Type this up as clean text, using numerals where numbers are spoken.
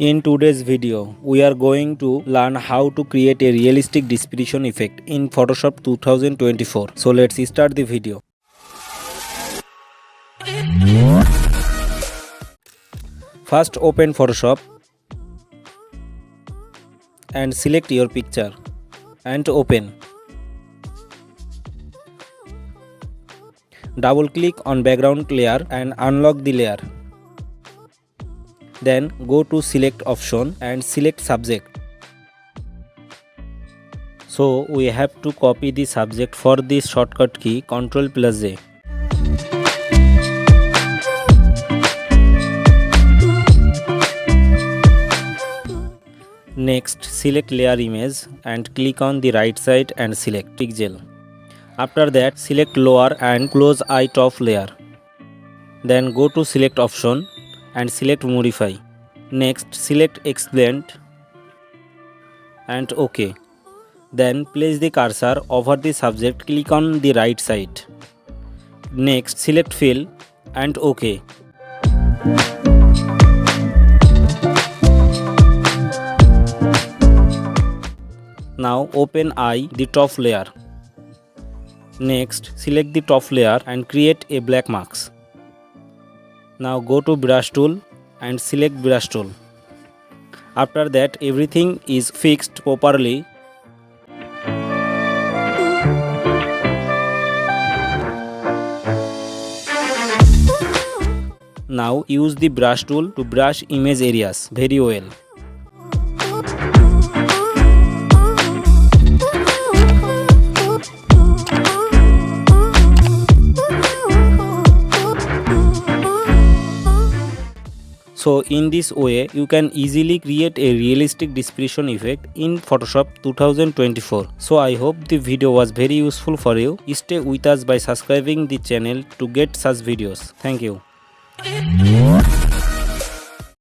In today's video, we are going to learn how to create a realistic dispersion effect in Photoshop 2024. So let's start the video. First open Photoshop and select your picture and open. Double click on background layer and unlock the layer. Then go to select option and select subject. So we have to copy the subject. For this shortcut key Ctrl+J. Next select layer image and click on the right side and select pixel. After that select lower and close eye top layer. Then go to select option and select modify. Next select explained and OK. Then place the cursor over the subject, click on the right side. Next select fill and OK. Now open eye the top layer. Next select the top layer and create a black marks. Now go to brush tool and select brush tool. After that everything is fixed properly. Now use the brush tool to brush image areas very well. So in this way you can easily create a realistic dispersion effect in Photoshop 2024. So I hope the video was very useful for you. Stay with us by subscribing the channel to get such videos. Thank you.